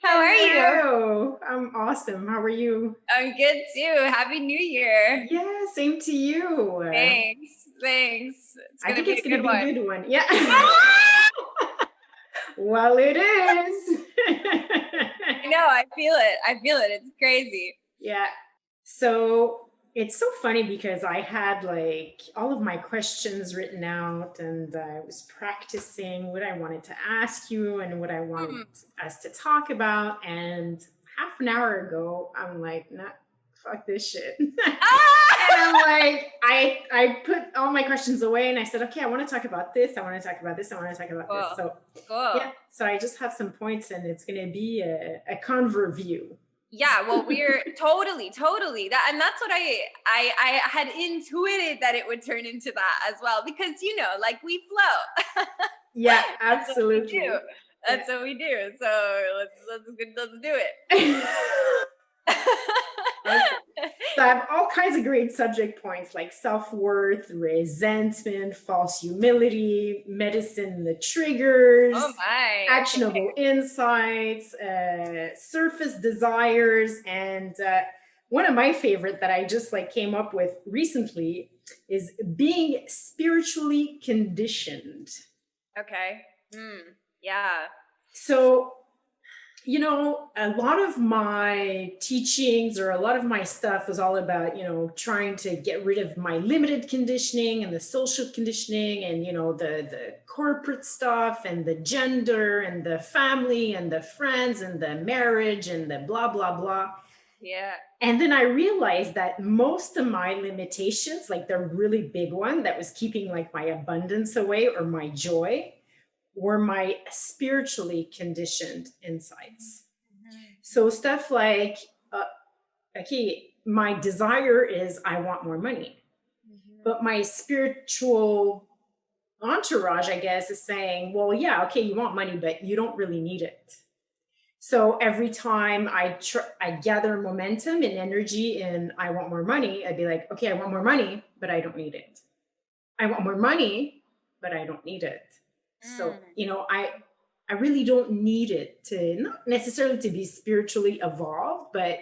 How are you? Hello. I'm awesome. How are you? I'm good too. Happy New Year. Yeah, same to you. Thanks. Thanks. It's I gonna think be it's a going to good be a one. good one. Yeah. Well, it is. I know, I feel it. I feel it. It's crazy. Yeah. So it's so funny because I had like all of my questions written out and I was practicing what I wanted to ask you and what I wanted Hmm. us to talk about. And half an hour ago, I'm like, nah, fuck this shit. And I'm Ah! like, I put all my questions away and I said, okay, I want to talk about this. I want to talk about this. I want to talk about this. Cool. So yeah, Cool. so I just have some points and it's going to be a conver view. Yeah, well, we're totally that, and that's what I had intuited that it would turn into that as well, because like we flow. Yeah, That's what we do. absolutely. Yeah. That's what we do. So let's do Awesome. it. So I have all kinds of great subject points like self-worth, resentment, false humility, medicine, the Oh triggers, my. Okay. actionable insights, surface desires, and one of my favorite that I just like came up with recently is being spiritually conditioned. Okay. Yeah. So a lot of my teachings or a lot of my stuff was all about, trying to get rid of my limited conditioning and the social conditioning and, the corporate stuff and the gender and the family and the friends and the marriage and the blah, blah, blah. Yeah. And then I realized that most of my limitations, like the really big one that was keeping like my abundance away or my joy, were my spiritually conditioned insights. So stuff like, okay, my desire is I want more money, but my spiritual entourage, I guess, is saying, well, yeah, okay, you want money, but you don't really need it. So every time I gather momentum and energy and I want more money, I'd be like, okay, I want more money, but I don't need it. I want more money, but I don't need it. So, Mm. I really don't need it to not necessarily to be spiritually evolved, but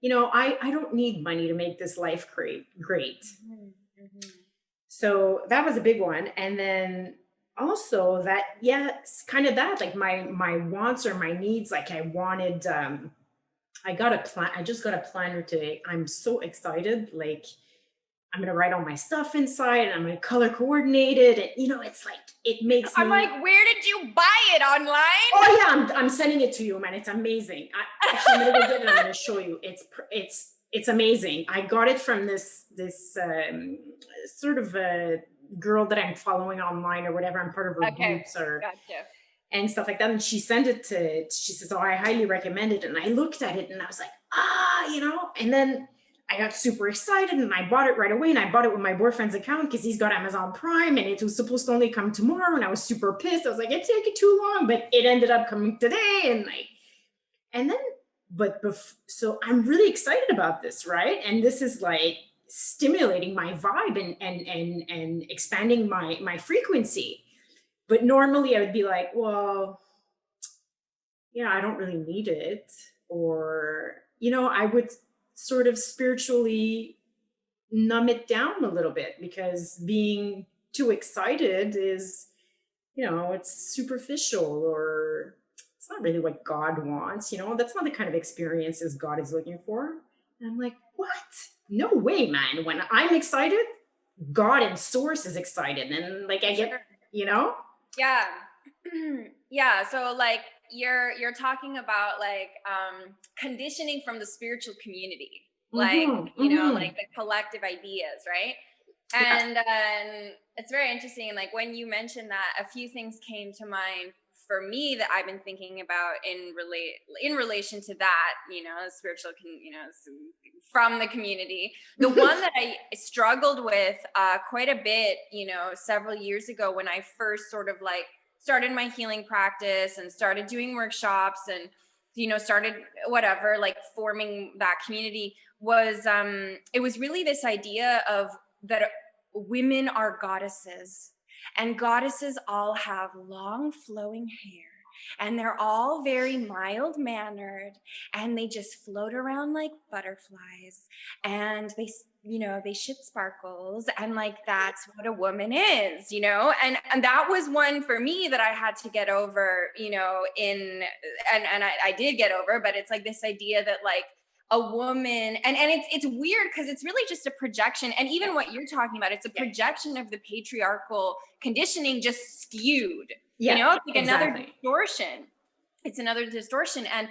I don't need money to make this life great. Mhm. Mhm. So that was a big one. And then also that, yeah, it's kind of that, like my wants or my needs, like I wanted I just got a planner today. I'm so excited. Like I'm gonna write all my stuff inside and I'm gonna color coordinate it. And it's like it makes I'm me. like, where did you buy it online? Oh yeah, I'm sending it to you, man. It's amazing. Actually, I'm gonna go get it. I'm gonna show you. It's amazing. I got it from this sort of a girl that I'm following online or whatever. I'm part of her Okay. groups or Gotcha. and stuff like that. And she sent it to. She says, "Oh, I highly recommend it." And I looked at it and I was like, And then I got super excited and I bought it right away. And I bought it with my boyfriend's account because he's got Amazon Prime and it was supposed to only come tomorrow. And I was super pissed. I was like, it's taking too long, but it ended up coming today. And then, so I'm really excited about this, right? And this is like stimulating my vibe and expanding my frequency. But normally I would be like, well, I don't really need it. Or, I would sort of spiritually numb it down a little bit because being too excited is, it's superficial or it's not really what God wants. That's not the kind of experiences God is looking for. And I'm like, what? No way, man. When I'm excited, God and source is excited. And like I get, Sure. you know? Yeah. Yeah. So like you're talking about like conditioning from the spiritual community. Like, Mm-hmm. Mm-hmm. like the collective ideas, right? Yeah. And it's very interesting. Like when you mentioned that, a few things came to mind for me that I've been thinking about in relation to that, spiritual, from the community. The one that I struggled with quite a bit, several years ago when I first sort of like started my healing practice and started doing workshops and started whatever, like forming that community, was it was really this idea of that women are goddesses, and goddesses all have long flowing hair and they're all very mild mannered, and they just float around like butterflies, and they shit sparkles, and like that's what a woman is, and that was one for me that I had to get over, and I did get over, but it's like this idea that like a woman, and it's weird because it's really just a projection, and even what you're talking about, it's a Yeah. projection of the patriarchal conditioning just skewed. Yeah, It's like another exactly. distortion. It's another distortion. And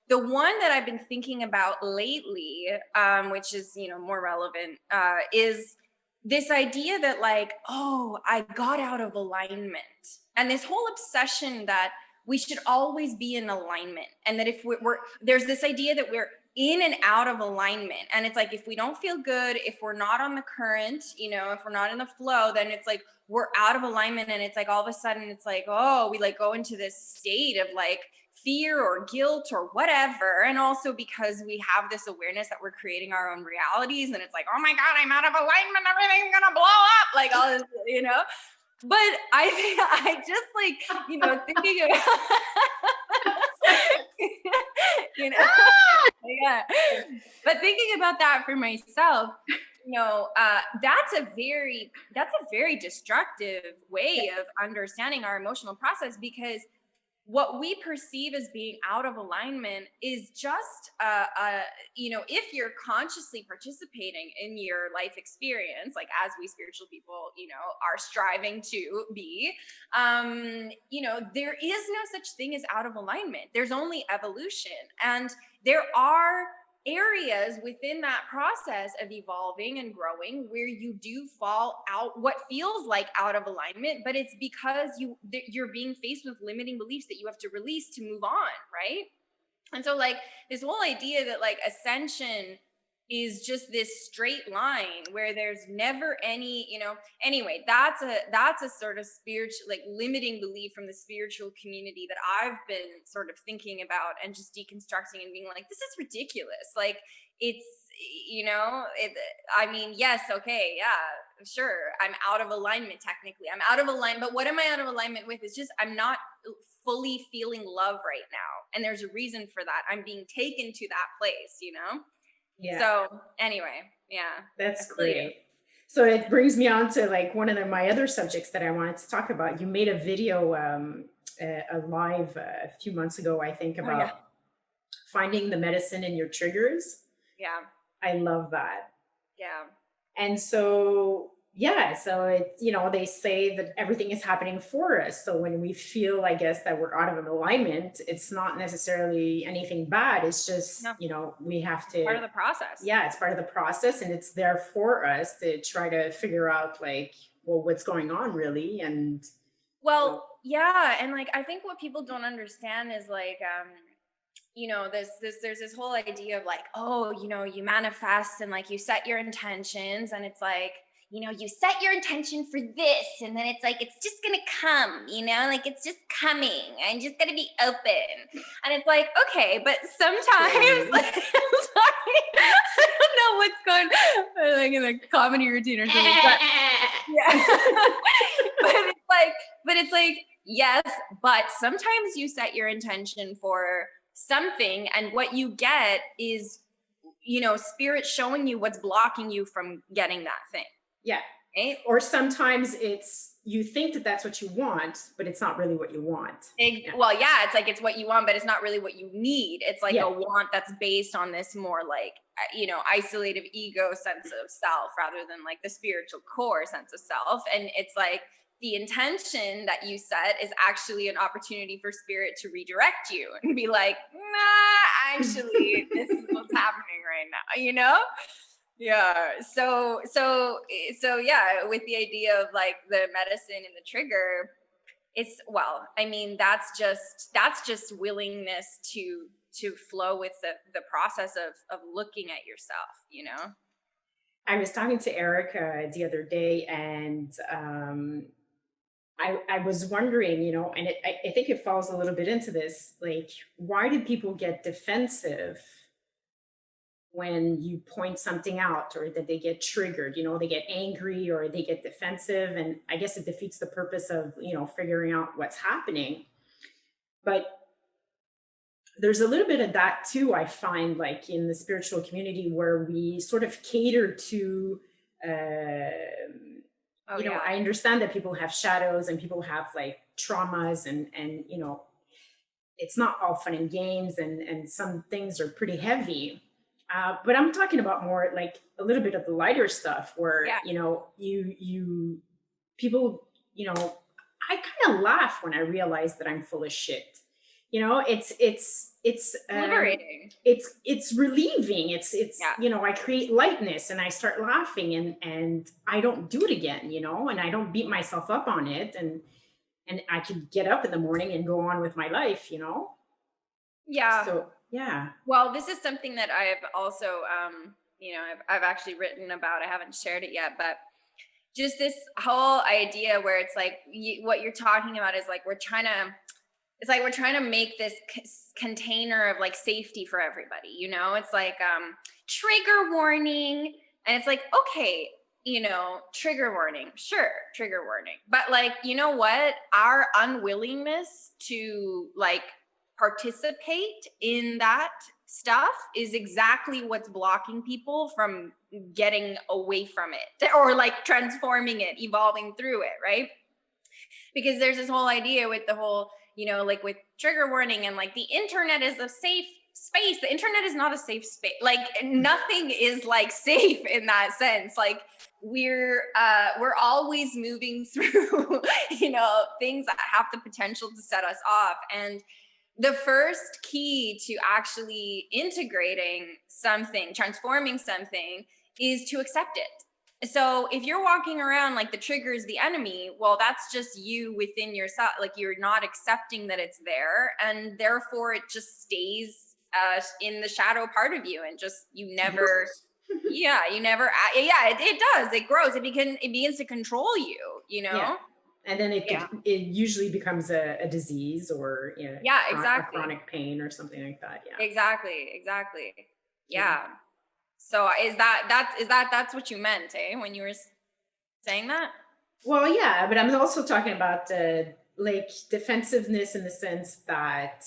the one that I've been thinking about lately, which is, more relevant, is this idea that like, oh, I got out of alignment. And this whole obsession that we should always be in alignment. And that if there's this idea that we're in and out of alignment. And it's like, if we don't feel good, if we're not on the current, if we're not in the flow, then it's like, we're out of alignment. And it's like, all of a sudden it's like, oh, we like go into this state of like fear or guilt or whatever. And also because we have this awareness that we're creating our own realities. And it's like, oh my God, I'm out of alignment. Everything's going to blow up. Like all this. But I think I just like, thinking of, yeah. But thinking about that for myself, that's a very destructive way of understanding our emotional process, because what we perceive as being out of alignment is just if you're consciously participating in your life experience, like as we spiritual people are striving to be, there is no such thing as out of alignment. There's only evolution, and there are areas within that process of evolving and growing where you do fall out what feels like out of alignment, but it's because you're being faced with limiting beliefs that you have to release to move on, right? And so like this whole idea that like ascension is just this straight line where there's never any, anyway, that's a sort of spiritual, like limiting belief from the spiritual community that I've been sort of thinking about and just deconstructing and being like, this is ridiculous. Like it's, I mean, yes, okay, yeah, sure, I'm out of alignment. Technically I'm out of alignment, but what am I out of alignment with? Is just I'm not fully feeling love right now, and there's a reason for that. I'm being taken to that place. Yeah, So anyway, yeah. that's I feel you. great. So it brings me on to like one of my other subjects that I wanted to talk about. You made a video, a live a few months ago, I think, Oh yeah. about finding the medicine in your triggers. Yeah. I love that. Yeah. And so, yeah, so they say that everything is happening for us. So when we feel, I guess, that we're out of alignment, it's not necessarily anything bad. It's just, No, we have it's part to, of the process. yeah, it's part of the process, and it's there for us to try to figure out, like, well, what's going on really. And, you know, Well, yeah, and like I think what people don't understand is like there's this whole idea of like, oh, you manifest and like you set your intentions, and it's like, you set your intention for this, and then it's like it's just gonna come, like it's just coming. I'm just gonna be open. And it's like, okay, but sometimes Same. like sorry, I don't know what's going like in a comedy routine or something. But yeah. but it's like yes, but sometimes you set your intention for something, and what you get is spirit showing you what's blocking you from getting that thing, Yeah. right? Or sometimes it's, you think that that's what you want, but it's not really what you want. Yeah. Well, yeah, it's like it's what you want, but it's not really what you need. It's like Yeah. a want that's based on this more like isolative ego sense of self rather than like the spiritual core sense of self. And it's like the intention that you set is actually an opportunity for spirit to redirect you and be like, nah, actually this is what's happening right now. Yeah. So yeah, with the idea of like the medicine and the trigger, I mean, that's just willingness to flow with the process of looking at yourself. I was talking to Erica the other day, and I was wondering, and I think it falls a little bit into this, like, why do people get defensive when you point something out, or that they get triggered? They get angry or they get defensive, and I guess it defeats the purpose of figuring out what's happening. But there's a little bit of that too, I find, like in the spiritual community, where we sort of cater to, Oh yeah. I understand that people have shadows and people have like traumas, and it's not all fun and games, and some things are pretty heavy. But I'm talking about more like a little bit of the lighter stuff where, Yeah. people, I kind of laugh when I realize that I'm full of shit. Liberating. It's relieving. It's Yeah. I create lightness and I start laughing, and I don't do it again, and I don't beat myself up on it, and I can get up in the morning and go on with my life. Yeah. So yeah. Well, this is something that I've also, I've actually written about. I haven't shared it yet, but just this whole idea where it's like what you're talking about is like it's like we're trying to make this container of like safety for everybody. It's like trigger warning, and it's like, okay, trigger warning, sure, trigger warning, but like, you know what? Our unwillingness to like participate in that stuff is exactly what's blocking people from getting away from it or like transforming it, evolving through it, right? Because there's this whole idea with the whole, like with trigger warning and like the internet is a safe space. The internet is not a safe space. Like nothing is like safe in that sense. Like we're always moving through, things that have the potential to set us off. And the first key to actually integrating something, transforming something, is to accept it. So if you're walking around like the trigger is the enemy, well, that's just you within yourself. Like you're not accepting that it's there, and therefore it just stays in the shadow part of you, and just you never, yeah, it does. It grows. It begins to control you. Yeah. And then Yeah. it usually becomes a disease, or Yeah. a Exactly. chronic pain or something like that. Yeah. Exactly. Yeah. Yeah. So that's what you meant, eh? When you were saying that? Well, yeah, but I'm also talking about like defensiveness, in the sense that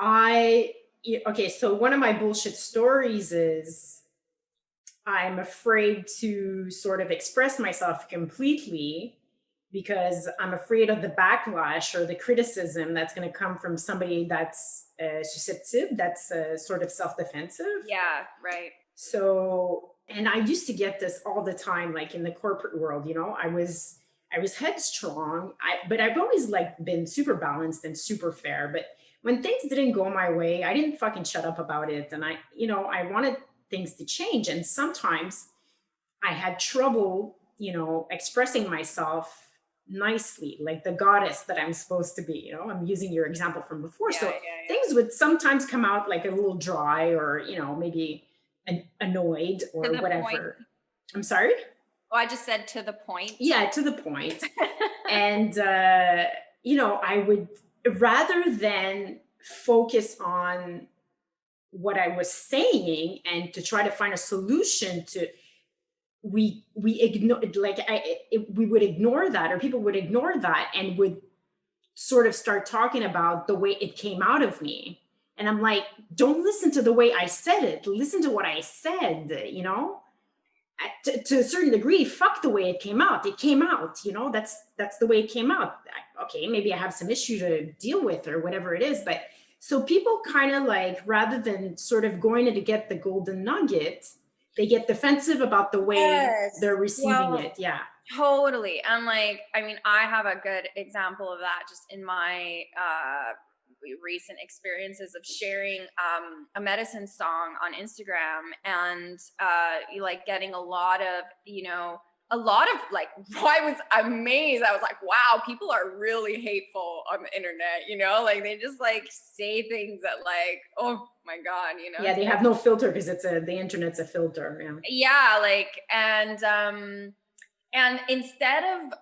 okay, so one of my bullshit stories is I'm afraid to sort of express myself completely, because I'm afraid of the backlash or the criticism that's going to come from somebody that's susceptible, that's sort of self-defensive. Yeah, right. So, and I used to get this all the time, like in the corporate world. I was headstrong, but I've always like been super balanced and super fair. But when things didn't go my way, I didn't fucking shut up about it, and I wanted things to change. And sometimes I had trouble, expressing myself nicely, like the goddess that I'm supposed to be. I'm using your example from before. Yeah, So yeah. things would sometimes come out like a little dry, or, maybe annoyed To or the point. whatever. I'm sorry? Oh, I just said to the point. Yeah, to the point. And, I would, rather than focus on what I was saying and to try to find a solution to, we ignore, like we would ignore that, or people would ignore that, and would sort of start talking about the way it came out of me. And I'm like, don't listen to the way I said it, listen to what I said. To a certain degree, fuck the way it came out. It came out, that's the way it came out. Okay, maybe I have some issue to deal with or whatever it is. But so people kind of like, rather than sort of going in to get the golden nugget, they get defensive about the way Yes. they're receiving Well, it. Yeah. totally. And like, I mean, I have a good example of that just in my recent experiences of sharing a medicine song on Instagram, and like getting a lot of, like, I was amazed. I was like, wow, people are really hateful on the internet, like they just like say things that like, oh my God, Yeah, it's they like, have no filter, because the internet's a filter. Yeah. yeah, like, and instead of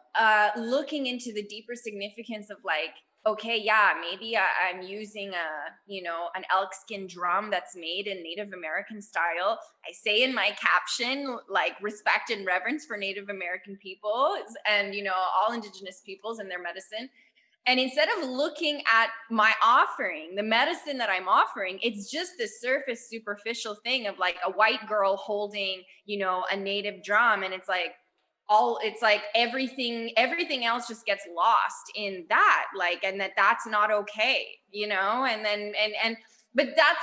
looking into the deeper significance of like, okay, yeah, maybe I'm using an elk skin drum that's made in Native American style. I say in my caption, like, respect and reverence for Native American peoples and, all indigenous peoples and their medicine. And instead of looking at my offering, the medicine that I'm offering, it's just this surface superficial thing of like a white girl holding, a native drum. And it's like everything else just gets lost in that, like, and that's not okay, and then, but that's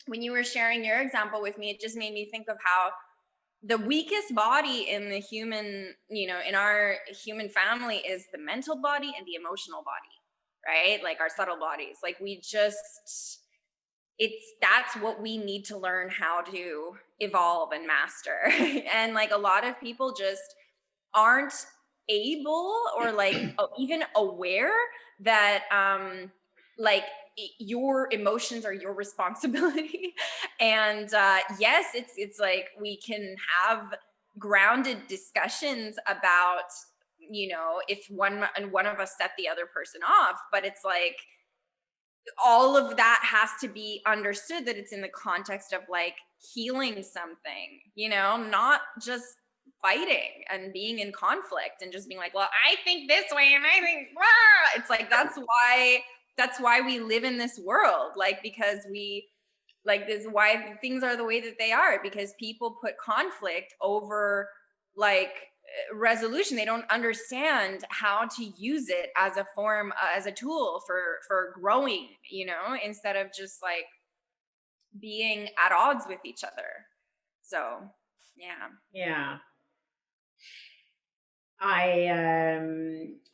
when you were sharing your example with me, it just made me think of how the weakest body in the human, in our human family is the mental body and the emotional body, right? Like our subtle bodies. Like that's what we need to learn how to evolve and master. And like a lot of people just aren't able or like even aware that like your emotions are your responsibility. And yes, it's like we can have grounded discussions about, if one of us set the other person off, but it's like all of that has to be understood, that it's in the context of like healing something, not just fighting and being in conflict and just being like, well, I think this way and I think blah. It's like that's why we live in this world, like, because we like this is why things are the way that they are, because people put conflict over like resolution. They don't understand how to use it as a form, as a tool for growing, instead of just like being at odds with each other. So yeah. Yeah.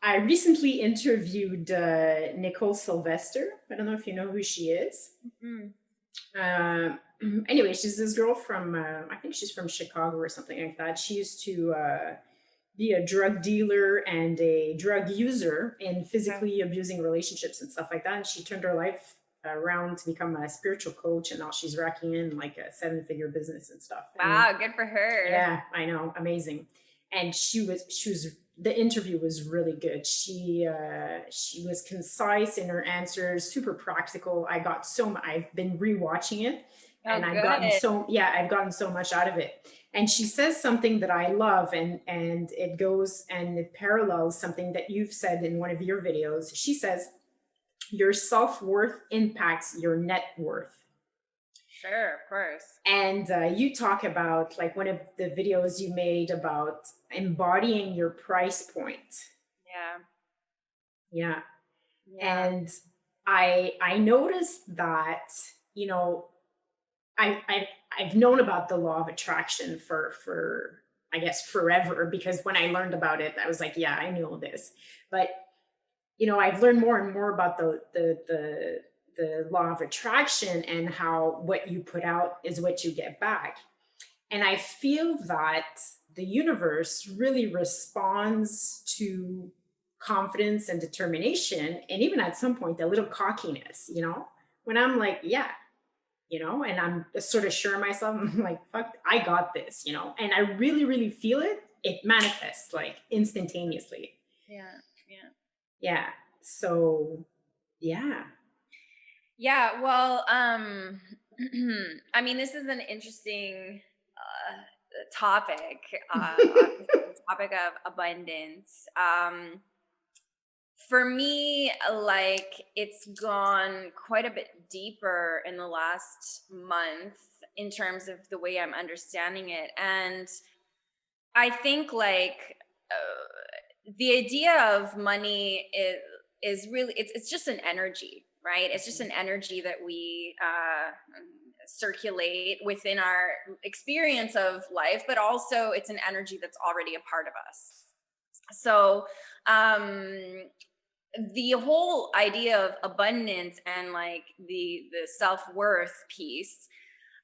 I recently interviewed Nicole Sylvester. I don't know if you know who she is. Mm-hmm. Anyway, she's this girl from I think she's from Chicago or something like that. She used to be a drug dealer and a drug user in physically abusing relationships and stuff like that. And she turned her life around to become a spiritual coach, and now she's racking in like a 7-figure business and stuff. Wow, good for her. Yeah, I know, amazing. And she was the interview was really good. She was concise in her answers, super practical. I've been rewatching it, and I've gotten so much out of it. And she says something that I love, and it goes and it parallels something that you've said in one of your videos. She says, your self-worth impacts your net worth. Sure, of course. And you talk about like one of the videos you made about embodying your price point. Yeah. And I noticed that, I've known about the law of attraction for I guess forever, because when I learned about it, I was like, yeah, I know this. But I've learned more and more about the law of attraction, and how what you put out is what you get back. And I feel that the universe really responds to confidence and determination, and even at some point, a little cockiness, when I'm like, yeah, and I'm sort of sure of myself, I'm like, fuck, I got this, and I really, really feel it. It manifests like instantaneously. Yeah. So, yeah. Yeah, well, I mean, this is an interesting topic, topic of abundance. For me, like, it's gone quite a bit deeper in the last month in terms of the way I'm understanding it. And I think like the idea of money is really, it's just an energy, right? It's just an energy that we circulate within our experience of life, but also it's an energy that's already a part of us. So the whole idea of abundance and like the self-worth piece,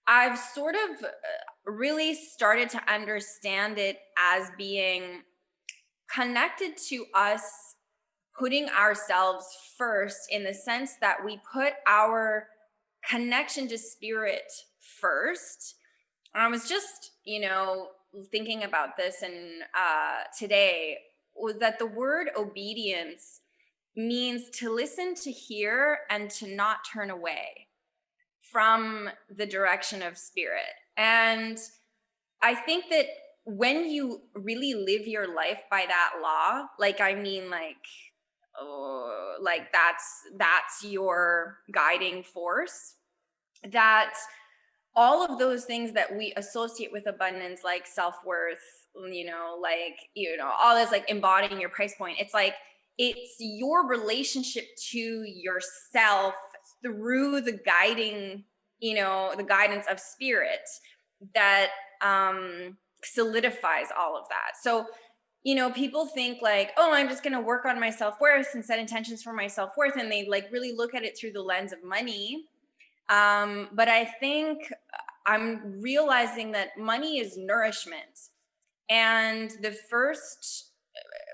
I've sort of really started to understand it as being connected to us putting ourselves first, in the sense that we put our connection to spirit first. I was just, thinking about this, and today was that the word obedience means to listen, to hear, and to not turn away from the direction of spirit. And I think that when you really live your life by that law, like, I mean, like, like that's your guiding force, that all of those things that we associate with abundance, like self-worth, like, all this, like embodying your price point, it's like it's your relationship to yourself through the guiding, the guidance of spirit that solidifies all of that. So, people think like, oh, I'm just going to work on my self-worth and set intentions for my self-worth, and they like really look at it through the lens of money. But I think I'm realizing that money is nourishment. And the first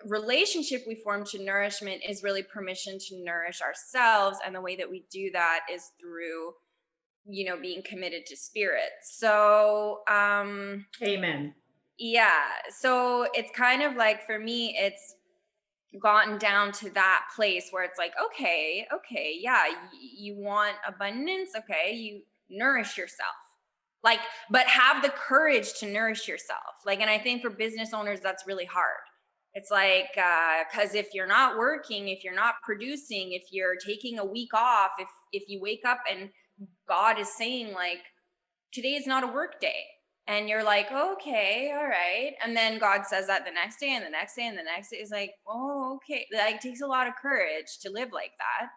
relationship we form to nourishment is really permission to nourish ourselves. And the way that we do that is through, being committed to spirit. So, Amen. yeah. So it's kind of like, for me, it's gotten down to that place where it's like, okay, yeah, you want abundance, okay, you nourish yourself, like, but have the courage to nourish yourself, like. And I think for business owners that's really hard. It's like, because if you're not working, if you're not producing, if you're taking a week off, if you wake up and God is saying like, today is not a work day, and you're like, okay, all right, and then God says that the next day and the next day and the next day, is like, oh, okay, like it takes a lot of courage to live like that.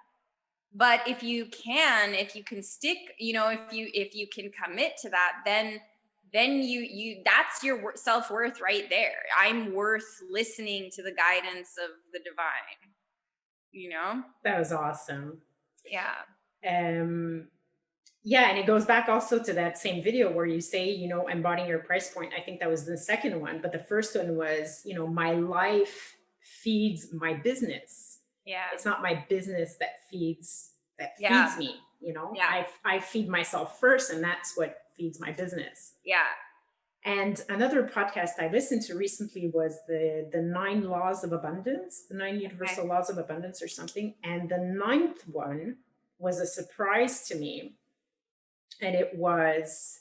But if you can stick, if you can commit to that, then you that's your self-worth right there. I'm worth listening to the guidance of the divine, That was awesome. yeah. Yeah, and it goes back also to that same video where you say, embodying your price point. I think that was the second one, but the first one was, my life feeds my business. Yeah. It's not my business that feeds Yeah. me. Yeah. I feed myself first, and that's what feeds my business. Yeah. And another podcast I listened to recently was the 9 laws of abundance, the 9 universal laws of abundance or something. And the 9th one was a surprise to me. And it was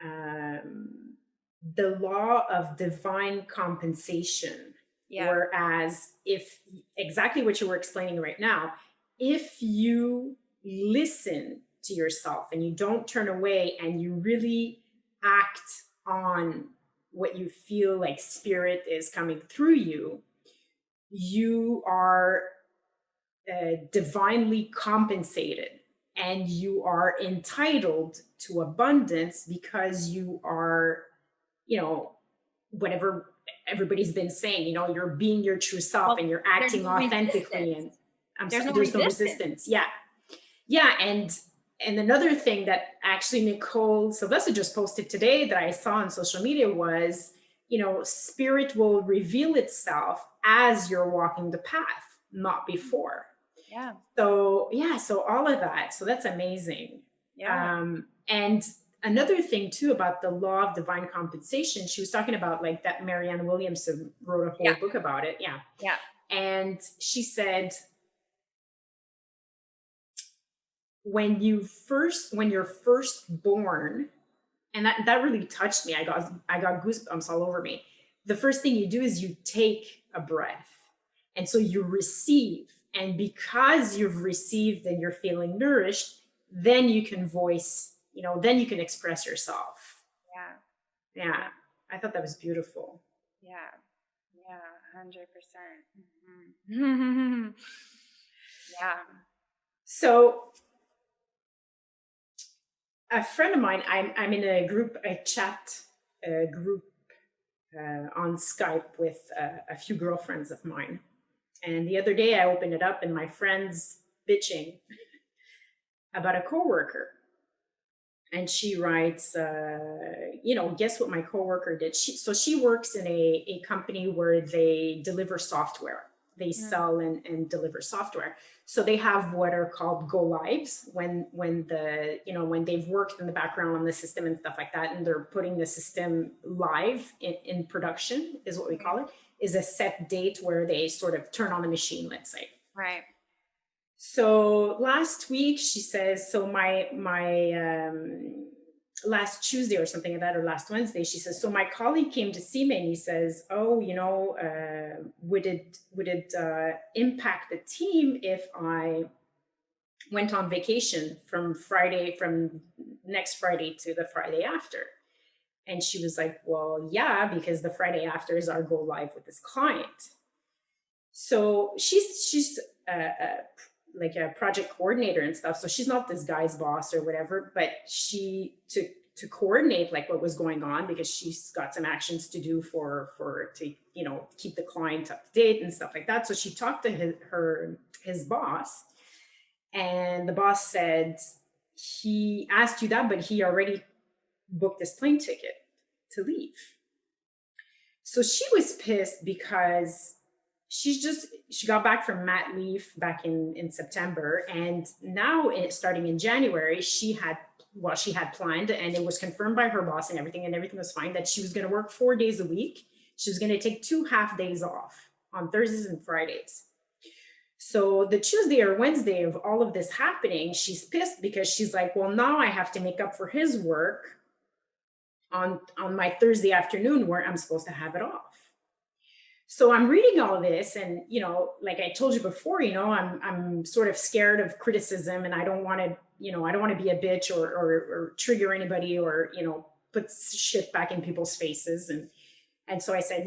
the law of divine compensation. Yeah. Whereas if exactly what you were explaining right now, if you listen to yourself and you don't turn away and you really act on what you feel like spirit is coming through you, you are divinely compensated, and you are entitled to abundance because you are, whatever everybody's been saying, you're being your true self, and you're acting authentically. And there's no resistance. Yeah. And another thing that actually Nicole Sylvester just posted today that I saw on social media was, spirit will reveal itself as you're walking the path, not before. Yeah. So all of that. So that's amazing. Yeah. And another thing too about the law of divine compensation, she was talking about like that Marianne Williamson wrote a whole book about it. Yeah. Yeah. And she said, when you're first born, and that really touched me. I got goosebumps all over me. The first thing you do is you take a breath. And so you receive. And because you've received and you're feeling nourished, then you can voice, then you can express yourself. Yeah. I thought that was beautiful. Yeah. 100%. Mm-hmm. Yeah. So a friend of mine, I'm in a chat group on Skype with a few girlfriends of mine. And the other day I opened it up and my friend's bitching about a coworker. And she writes, guess what my coworker did? She works in a company where they deliver software. They sell and deliver software. So they have what are called go lives when they've worked in the background on the system and stuff like that, and they're putting the system live in production, is what we call it, is a set date where they sort of turn on the machine, let's say. Right. So last week she says, so my last Tuesday or something like that, or last Wednesday. She says, so my colleague came to see me and he says, oh, would it impact the team if I went on vacation from next Friday to the Friday after? And she was like, well, yeah, because the Friday after is our go live with this client. So she's like a project coordinator and stuff. So she's not this guy's boss or whatever, but she to coordinate like what was going on, because she's got some actions to do for to keep the client up to date and stuff like that. So she talked to his boss, and the boss said, he asked you that, but he already booked this plane ticket to leave. So she was pissed because she got back from mat leave back in September, and now starting in January, she had planned, and it was confirmed by her boss and everything was fine, that she was going to work 4 days a week. She was going to take 2 half days off on Thursdays and Fridays. So the Tuesday or Wednesday of all of this happening, she's pissed because she's like, well, now I have to make up for his work on my Thursday afternoon where I'm supposed to have it off. So I'm reading all of this, and like I told you before, I'm sort of scared of criticism, and I don't want to be a bitch or trigger anybody, or put shit back in people's faces. And so I said,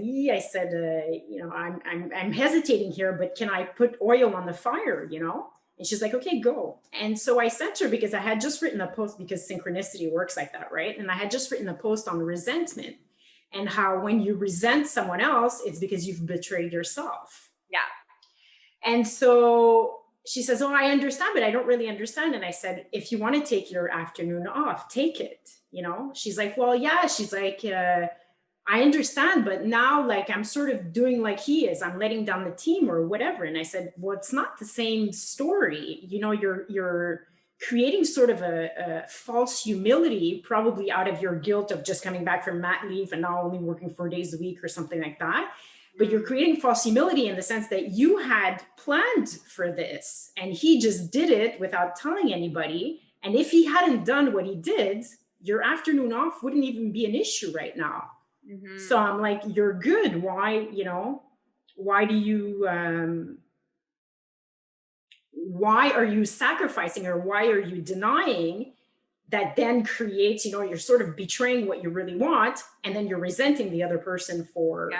I'm hesitating here, but can I put oil on the fire, And she's like, okay, go. And so I sent her, because I had just written a post, because synchronicity works like that, right? And I had just written a post on resentment, and how when you resent someone else, it's because you've betrayed yourself. Yeah. And so she says, oh, I understand, but I don't really understand. And I said, if you want to take your afternoon off, take it. She's like, well, yeah. She's like, I understand, but now like I'm sort of doing like he is. I'm letting down the team or whatever. And I said, well, it's not the same story. You're creating sort of a false humility, probably out of your guilt of just coming back from mat leave and now only working 4 days a week or something like that. But you're creating false humility in the sense that you had planned for this and he just did it without telling anybody. And if he hadn't done what he did, your afternoon off wouldn't even be an issue right now. Mm-hmm. So I'm like, you're good. Why do you, why are you sacrificing, or why are you denying? That then creates, you're sort of betraying what you really want, and then you're resenting the other person for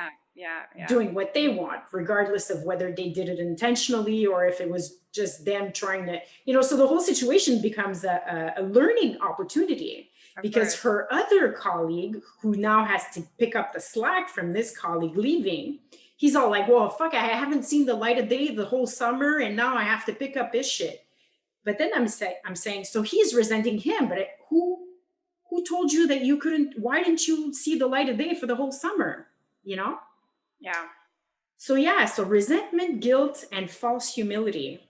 doing what they want, regardless of whether they did it intentionally or if it was just them trying to, so the whole situation becomes a learning opportunity. Because her other colleague, who now has to pick up the slack from this colleague leaving, he's all like, well, fuck, I haven't seen the light of day the whole summer, and now I have to pick up this shit. But then I'm saying, so he's resenting him, but who told you that you couldn't, why didn't you see the light of day for the whole summer? Yeah. So resentment, guilt, and false humility.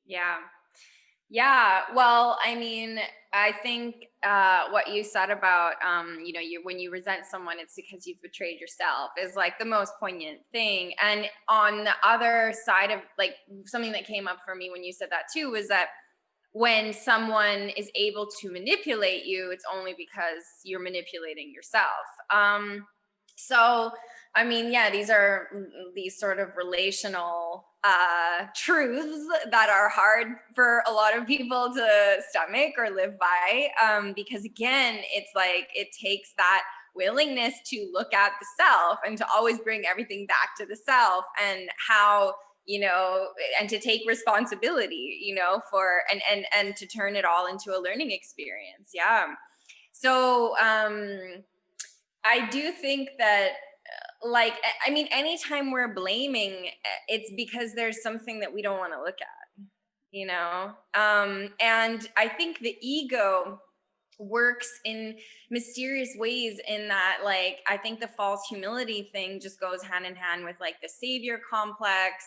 Yeah. Well, I mean, I think what you said about, when you resent someone, it's because you've betrayed yourself, is like the most poignant thing. And on the other side of like something that came up for me when you said that too, was that when someone is able to manipulate you, it's only because you're manipulating yourself. So, I mean, these are these sort of relational truths that are hard for a lot of people to stomach or live by. Because again, it's like, it takes that willingness to look at the self and to always bring everything back to the self, and how, and to take responsibility, for, and to turn it all into a learning experience. Yeah. So, I do think that, I mean, anytime we're blaming, it's because there's something that we don't want to look at, and I think the ego works in mysterious ways, in that, like, I think the false humility thing just goes hand in hand with like the savior complex,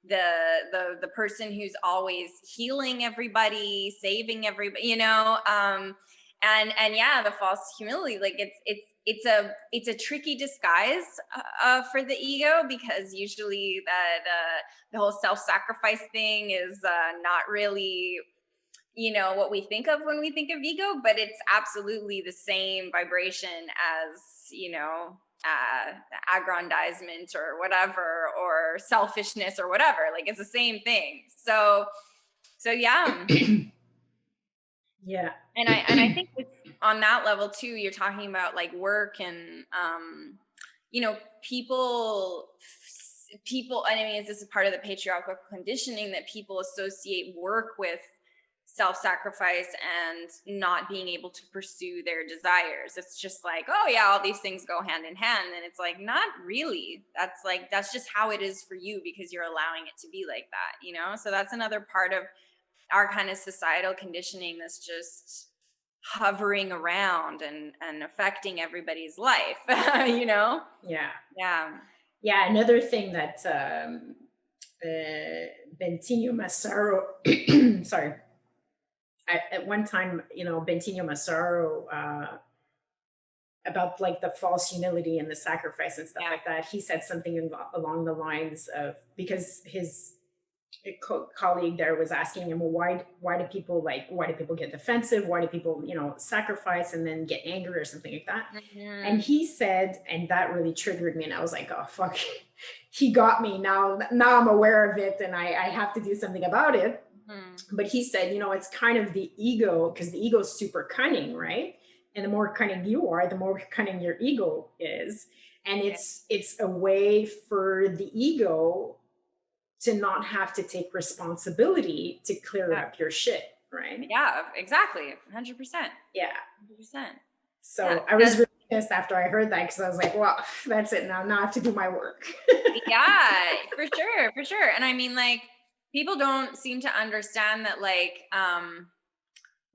the person who's always healing everybody, saving everybody, and the false humility, like it's a tricky disguise for the ego, because usually that the whole self-sacrifice thing is not really what we think of when we think of ego, but it's absolutely the same vibration as, aggrandizement or whatever, or selfishness or whatever. Like, it's the same thing. So yeah. Yeah. And I think on that level too, you're talking about like work and people and I mean, this is part of the patriarchal conditioning that people associate work with self-sacrifice and not being able to pursue their desires. It's just like, oh yeah, all these things go hand in hand. And it's like, not really. That's just how it is for you because you're allowing it to be like that. So that's another part of our kind of societal conditioning that's just hovering around and affecting everybody's life. Yeah. Yeah. Yeah. Another thing that Bentinho Massaro, sorry, at one time, Bentinho Massaro, about like the false humility and the sacrifice and stuff Yeah. like that. He said something along the lines of, because his colleague there was asking him, well, why do people get defensive? Why do people, sacrifice and then get angry or something like that? And he said, and that really triggered me. And I was like, oh, fuck, he got me now. Now I'm aware of it and I have to do something about it. But he said, it's kind of the ego, because the ego is super cunning, right? And the more cunning you are, the more cunning your ego is. And it's a way for the ego to not have to take responsibility to clear up your shit, right? Yeah, exactly. 100%. Yeah. 100%. So I was really pissed after I heard that, because I was like, well, that's it. Now I have to do my work. Yeah, for sure. For sure. And I mean, like, people don't seem to understand that, like,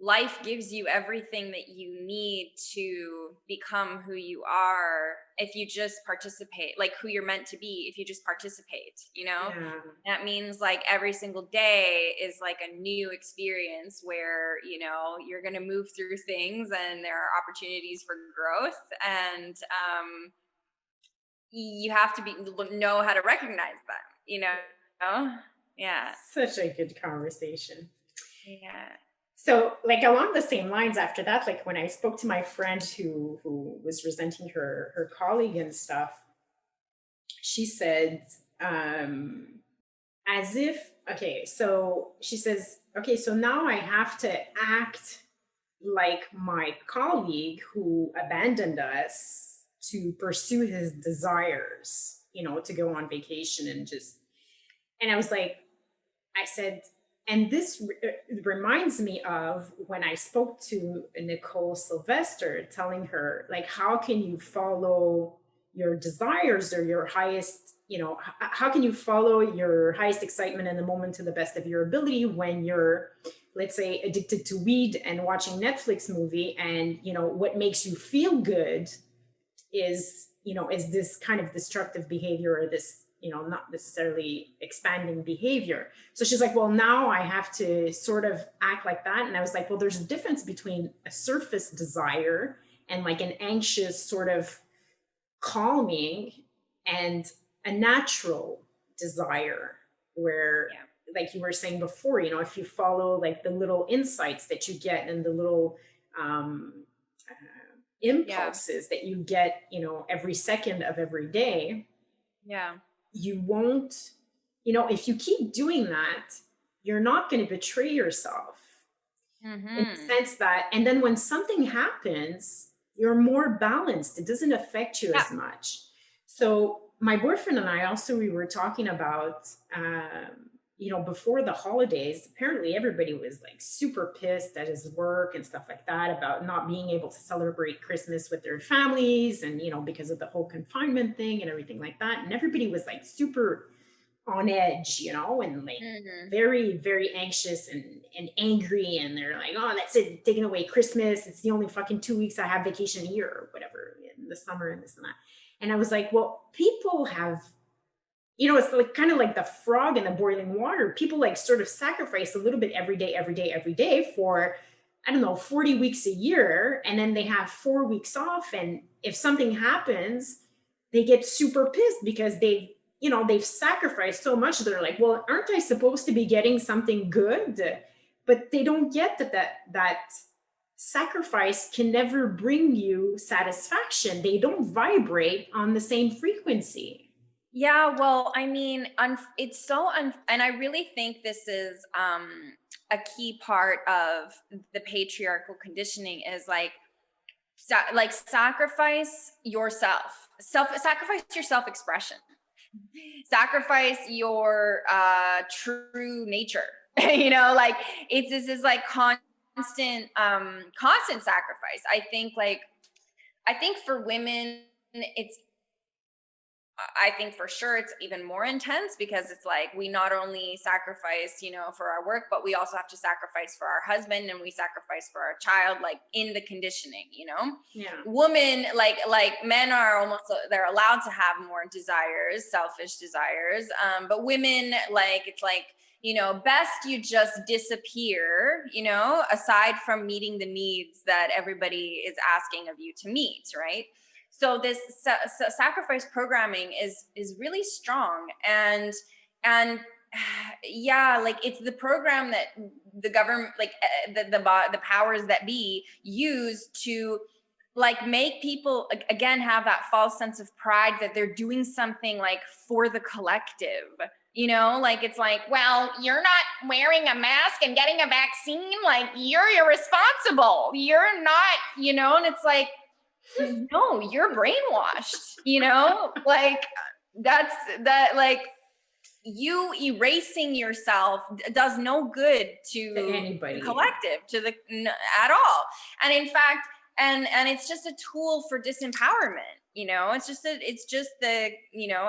life gives you everything that you need to become who you are if you just participate, like who you're meant to be if you just participate. Yeah. That means like every single day is like a new experience where you're going to move through things and there are opportunities for growth, and you have to know how to recognize them. Yeah. Such a good conversation. Yeah. So, like, along the same lines after that, like when I spoke to my friend who was resenting her colleague and stuff, she said, as if, okay, so she says, okay, so now I have to act like my colleague who abandoned us to pursue his desires, to go on vacation and I was like, I said, and this reminds me of when I spoke to Nicole Sylvester, telling her, like, how can you follow your desires or your highest, how can you follow your highest excitement in the moment to the best of your ability when you're, let's say, addicted to weed and watching Netflix movie, and, what makes you feel good is this kind of destructive behavior, or this, not necessarily expanding behavior. So she's like, well, now I have to sort of act like that. And I was like, well, there's a difference between a surface desire and like an anxious sort of calming, and a natural desire where, like you were saying before, if you follow like the little insights that you get and the little impulses that you get, every second of every day, you won't, if you keep doing that, you're not going to betray yourself, in the sense that, and then when something happens, you're more balanced. It doesn't affect you as much. So my boyfriend and I also, we were talking about, before the holidays, apparently everybody was like super pissed at his work and stuff like that about not being able to celebrate Christmas with their families, and, because of the whole confinement thing and everything like that. And everybody was like super on edge, and like very, very anxious and angry. And they're like, oh, that's it, taking away Christmas. It's the only fucking 2 weeks I have vacation a year or whatever, in the summer and this and that. And I was like, well, people have, it's like kind of like the frog in the boiling water. People like sort of sacrifice a little bit every day for, I don't know, 40 weeks a year. And then they have 4 weeks off. And if something happens, they get super pissed because they've sacrificed so much. They're like, well, aren't I supposed to be getting something good? but they don't get that sacrifice can never bring you satisfaction. They don't vibrate on the same frequency. Yeah, well, I mean, it's so and I really think this is a key part of the patriarchal conditioning is like like sacrifice yourself. Sacrifice your self-expression. Sacrifice your true nature. You know, like it's this is like constant sacrifice. I think for women it's I think for sure it's even more intense because it's like we not only sacrifice, you know, for our work, but we also have to sacrifice for our husband and we sacrifice for our child, like in the conditioning, you know. Yeah. Women, like men are almost they're allowed to have more desires, selfish desires, but women, like it's like, you know, best you just disappear, you know, aside from meeting the needs that everybody is asking of you to meet, right? So this sacrifice programming is really strong, and yeah, like it's the program that the government, like the powers that be use to like make people again have that false sense of pride that they're doing something like for the collective, you know, like it's like, well, you're not wearing a mask and getting a vaccine, like you're irresponsible, you're not, you know. And it's like, no, you're brainwashed, you know, like that's that, like you erasing yourself does no good To to the anybody. collective, to the at all. And in fact, and it's just a tool for disempowerment, you know. It's just the, you know,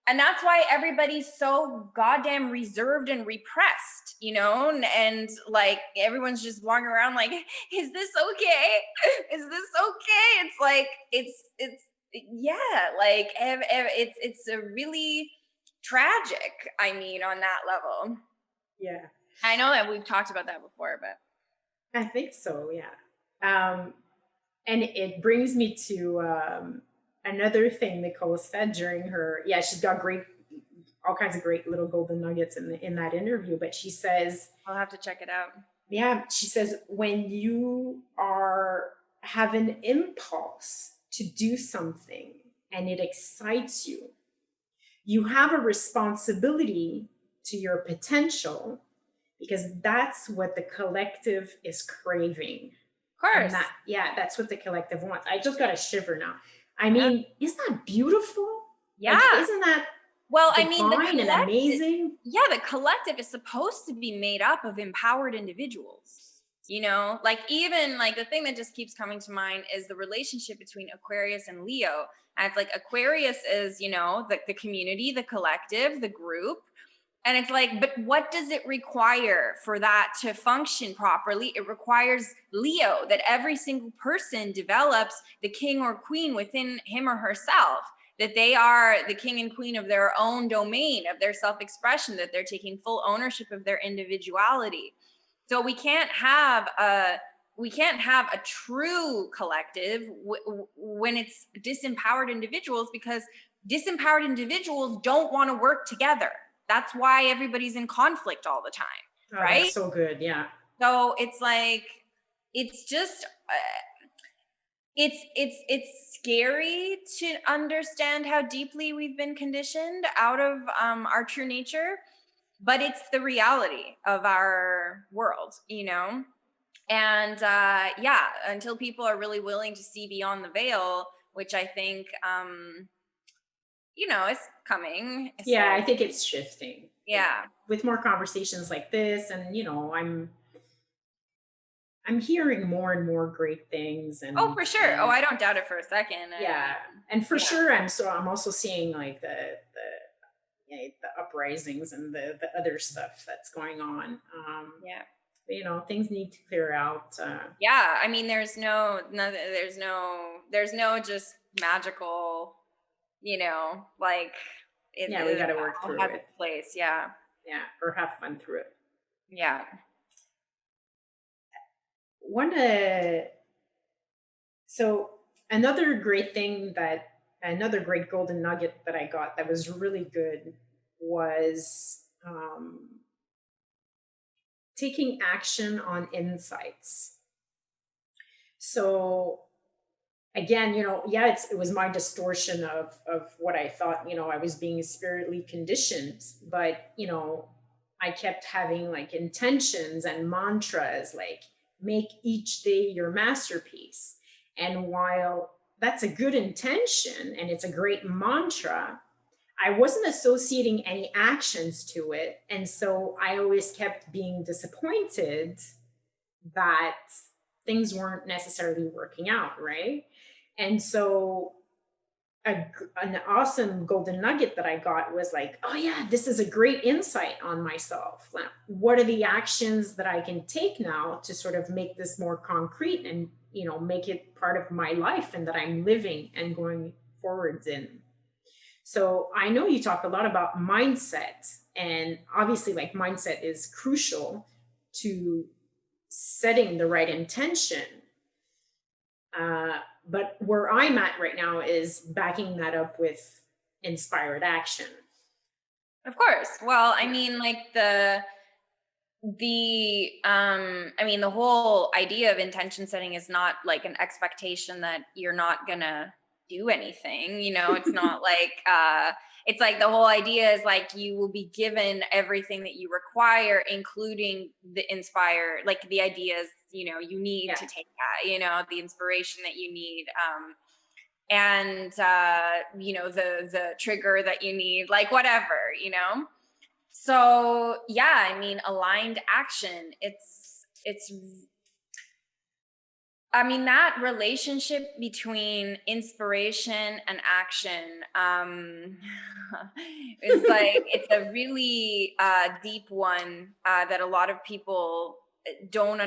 and that's why everybody's so goddamn reserved and repressed, you know, and like everyone's just walking around like, is this okay? Is this okay? It's like it's yeah, like it's a really tragic, I mean, on that level. Yeah. I know that we've talked about that before, but I think so, yeah. And it brings me to another thing Nicole said during her, yeah, she's got all kinds of great little golden nuggets in that interview, but she says, I'll have to check it out. yeah, she says, when you have an impulse to do something and it excites you, you have a responsibility to your potential because that's what the collective is craving. Of And course. that, yeah, that's what the collective wants. I just got a shiver now. I Yeah. mean, isn't that beautiful? Yeah. Like, isn't that Well, I mean, divine and amazing? yeah, the collective is supposed to be made up of empowered individuals. You know, like even like the thing that just keeps coming to mind is the relationship between Aquarius and Leo. And it's like Aquarius is, you know, the community, the collective, the group. And it's like, but what does it require for that to function properly? It requires Leo, that every single person develops the king or queen within him or herself, that they are the king and queen of their own domain, of their self-expression, that they're taking full ownership of their individuality. So we can't have a true collective when it's disempowered individuals, because disempowered individuals don't want to work together. That's why everybody's in conflict all the time, Oh, right? that's so good. Yeah. So it's like, it's just it's scary to understand how deeply we've been conditioned out of our true nature, but it's the reality of our world, you know. And yeah, until people are really willing to see beyond the veil, which I think you know, is coming Yeah, I slowly. think it's shifting. Yeah. Yeah. With more conversations like this, and I'm hearing more and more great things, Oh, and for sure. Oh, I don't doubt it for a second. yeah, and for Yeah. sure, I'm also seeing like the uprisings and the other stuff that's going on. Yeah. Things need to clear out. Yeah. I mean, there's no just magical, you know, like Yeah, we it got to work all through has it. its place. Yeah. Yeah, or have fun through it. Yeah. One So another great golden nugget that I got that was really good was taking action on insights. So again, yeah, it was my distortion of what I thought, I was being spiritually conditioned, but I kept having like intentions and mantras like make each day your masterpiece. And while that's a good intention and it's a great mantra, I wasn't associating any actions to it. And so I always kept being disappointed that things weren't necessarily working out, right? And so an awesome golden nugget that I got was like, oh yeah, this is a great insight on myself. Like, what are the actions that I can take now to sort of make this more concrete and make it part of my life and that I'm living and going forwards in. So I know you talk a lot about mindset, and obviously like mindset is crucial to setting the right intention. But where I'm at right now is backing that up with inspired action. Of course. Well, I mean, like the whole idea of intention setting is not like an expectation that you're not gonna do anything. It's not like it's like the whole idea is like you will be given everything that you require, including like the ideas you need Yeah. to take that, the inspiration that you need, and the trigger that you need, like whatever. So yeah, I mean, aligned action, it's I mean, that relationship between inspiration and action, is like, it's a really deep one, that a lot of people don't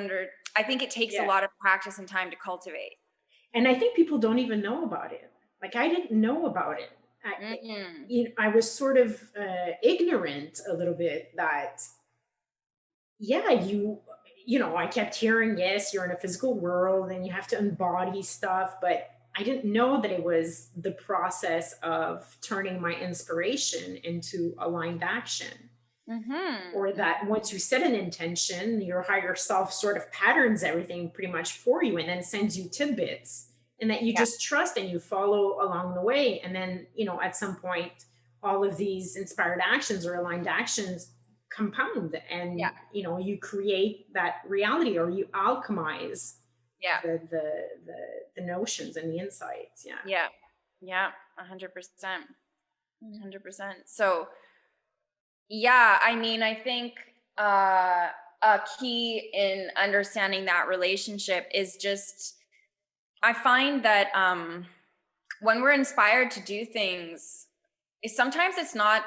I think it takes a Yeah. lot of practice and time to cultivate. And I think people don't even know about it. Like I didn't know about it. Mm-hmm. I was sort of ignorant a little bit that, yeah, I kept hearing, yes, you're in a physical world and you have to embody stuff, but I didn't know that it was the process of turning my inspiration into aligned action. Or Mm-hmm. that once you set an intention, your higher self sort of patterns everything pretty much for you and then sends you tidbits, and that you Yeah. just trust and you follow along the way. And then, at some point, all of these inspired actions or aligned actions compound and, Yeah. you create that reality or you alchemize Yeah. the notions and the insights. Yeah. Yeah. Yeah. 100%. 100%. So, yeah, I mean, I think a key in understanding that relationship is just, I find that when we're inspired to do things, sometimes it's not,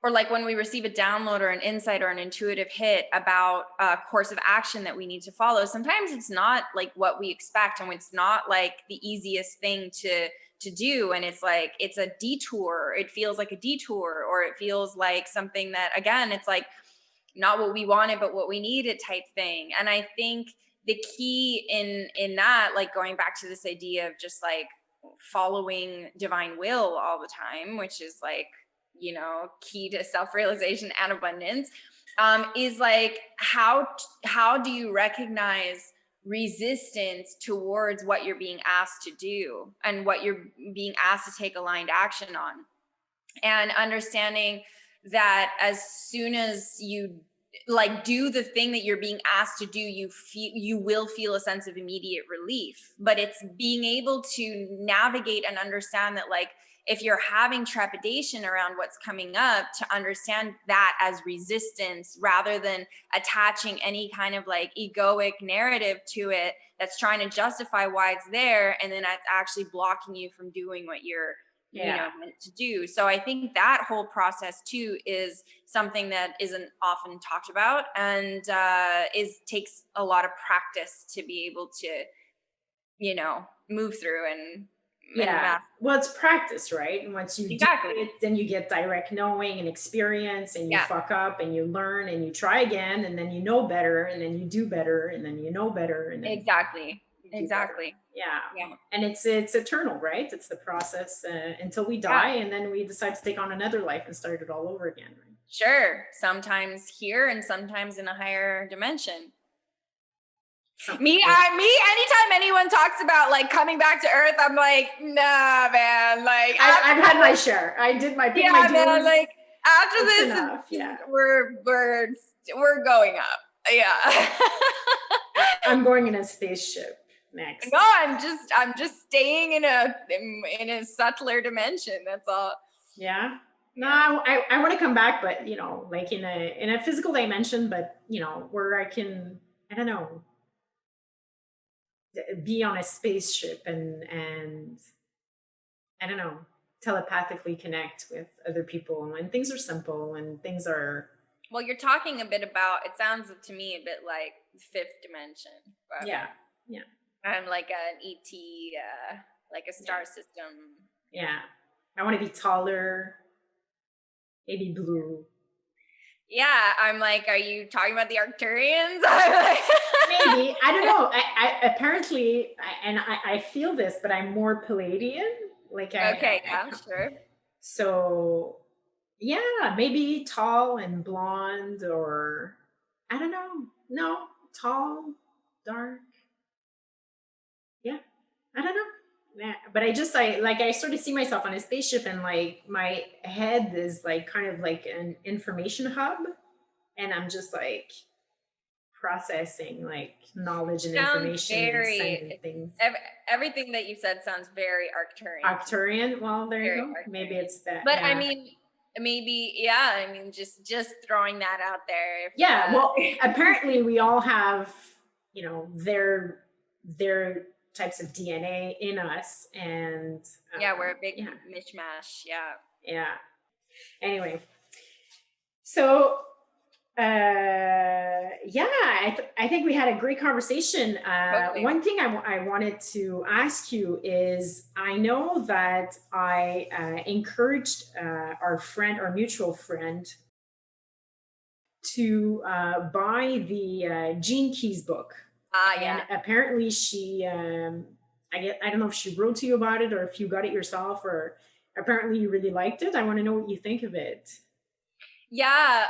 or like when we receive a download or an insight or an intuitive hit about a course of action that we need to follow, sometimes it's not like what we expect, and it's not like the easiest thing to do, and it's like it's a detour, it feels like a detour, or it feels like something that, again, it's like not what we wanted but what we needed type thing. And I think the key in that, like going back to this idea of just like following divine will all the time, which is like key to self-realization and abundance, is like how do you recognize resistance towards what you're being asked to do and what you're being asked to take aligned action on, and understanding that as soon as you like do the thing that you're being asked to do, you will feel a sense of immediate relief. But it's being able to navigate and understand that, like, if you're having trepidation around what's coming up, to understand that as resistance rather than attaching any kind of like egoic narrative to it that's trying to justify why it's there, and then that's actually blocking you from doing what you're Yeah. meant to do. So I think that whole process too is something that isn't often talked about, and is takes a lot of practice to be able to move through and Yeah. master. Well, it's practice, right? And once you do Exactly. it, then you get direct knowing and experience, and you Yeah. fuck up and you learn and you try again, and then you know better, and then you do better, and then you know better, and then Exactly. you do better. Exactly. Yeah. Yeah. And it's eternal, right? It's the process until we Yeah. die, and then we decide to take on another life and start it all over again. Right? Sure. Sometimes here and sometimes in a higher dimension. Some, Me, anytime anyone talks about like coming back to Earth, I'm like, nah, man. Like I've had my share. I did my pay my yeah, man. dues. Like after It's this, enough. Yeah. we're going up. Yeah. I'm going in a spaceship next. No, I'm just staying in a subtler dimension. That's all. Yeah. No, Yeah. I want to come back, but like in a physical dimension, but where I can, I don't know, be on a spaceship and I don't know, telepathically connect with other people, and things are simple and things are. Well, you're talking a bit about. It sounds to me a bit like fifth dimension, but Yeah. Yeah. I'm like an ET, like a star Yeah. system. Yeah. I want to be taller, maybe blue. Yeah, I'm like, are you talking about the Arcturians? Maybe. I don't know. I apparently, I feel this, but I'm more Palladian. Like Okay, yeah, sure. so yeah, maybe tall and blonde, or I don't know. No, tall, dark. Yeah, I don't know. Yeah, but I sort of see myself on a spaceship, and like my head is like kind of like an information hub, and I'm just like processing like knowledge and Sounds information and sending very things. everything that you said sounds very Arcturian. Arcturian. Well, there you Very go. Maybe Arcturian. it's that. But I Yeah. mean, maybe yeah. I mean, just throwing that out there. If, Yeah. Well, apparently we all have, their types of DNA in us, and yeah, we're a big yeah, mishmash. Yeah. yeah. Anyway, so yeah, I think we had a great conversation. Totally. One thing I wanted to ask you is, I know that I encouraged our mutual friend, to buy the Gene Keys book. Yeah. And apparently she, I don't know if she wrote to you about it or if you got it yourself, or apparently you really liked it. I want to know what you think of it. Yeah.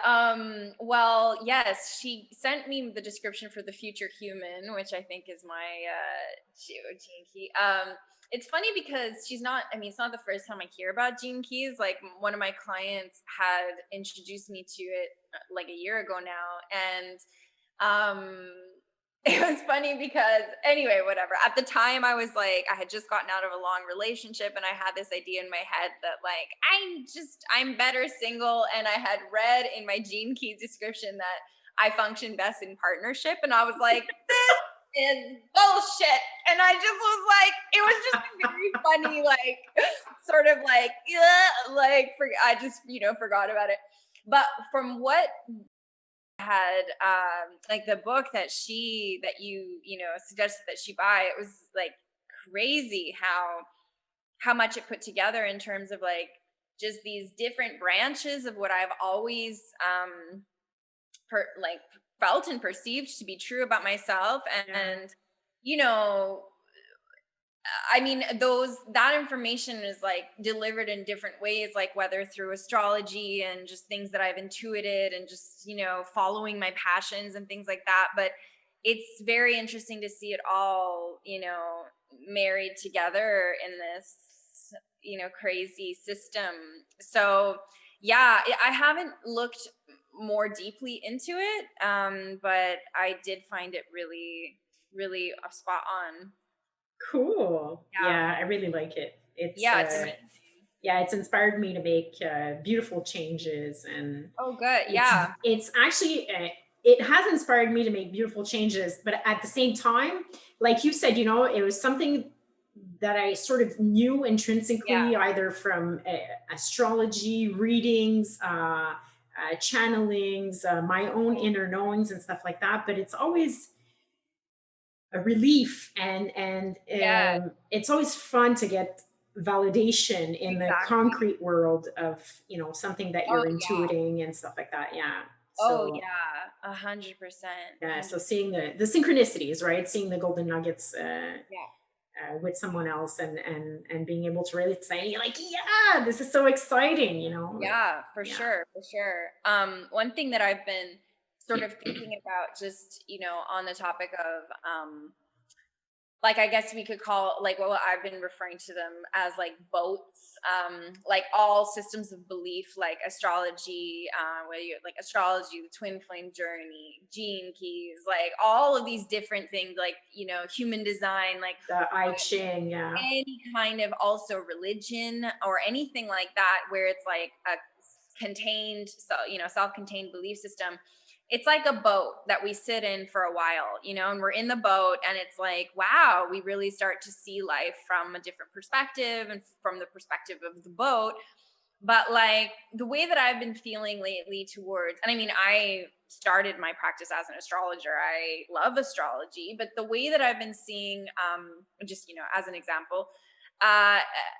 Well, yes, she sent me the description for The Future Human, which I think is my Gene Key. It's funny because I mean, it's not the first time I hear about Gene Keys. Like one of my clients had introduced me to it like a year ago now. And it was funny because anyway, whatever. At the time I was like, I had just gotten out of a long relationship and I had this idea in my head that like, I'm better single. And I had read in my Gene Keys description that I function best in partnership. And I was like, this is bullshit. And I just was like, it was just a very funny, like, sort of like, I just, forgot about it. But from what had like the book that you suggested that she buy, it was like crazy how much it put together in terms of like just these different branches of what I've always like felt and perceived to be true about myself. And you know I mean, that information is like delivered in different ways, like whether through astrology and just things that I've intuited and just, following my passions and things like that. But it's very interesting to see it all, married together in this, crazy system. So yeah, I haven't looked more deeply into it. But I did find it really, really spot on. Cool. Yeah, I really like it. It's It's amazing. yeah, it's inspired me to make beautiful changes, and Oh, good. Yeah. it's actually it has inspired me to make beautiful changes, but at the same time, like you said, it was something that I sort of knew intrinsically, either from astrology readings, channelings, my own inner knowings and stuff like that. But it's always a relief, and it's always fun to get validation in the concrete world of something that you're intuiting and stuff like that. Yeah. Oh So yeah, 100%. yeah, so seeing the synchronicities, right? Seeing the golden nuggets with someone else, and being able to really say like, yeah, this is so exciting, like, Yeah, for yeah. sure, for sure. One thing that I've been sort of thinking about, just, on the topic of, like, I guess we could call, like, what I've been referring to them as, like, boats, like all systems of belief, like astrology, where you like astrology, the twin flame journey, gene keys, like all of these different things, like, human design, like The I Ching, yeah. any kind of also religion or anything like that, where it's like a contained, so self-contained belief system. It's like a boat that we sit in for a while, and we're in the boat, and it's like, wow, we really start to see life from a different perspective and from the perspective of the boat. But like the way that I've been feeling lately towards, and I mean, I started my practice as an astrologer. I love astrology, but the way that I've been seeing, just, as an example, uh,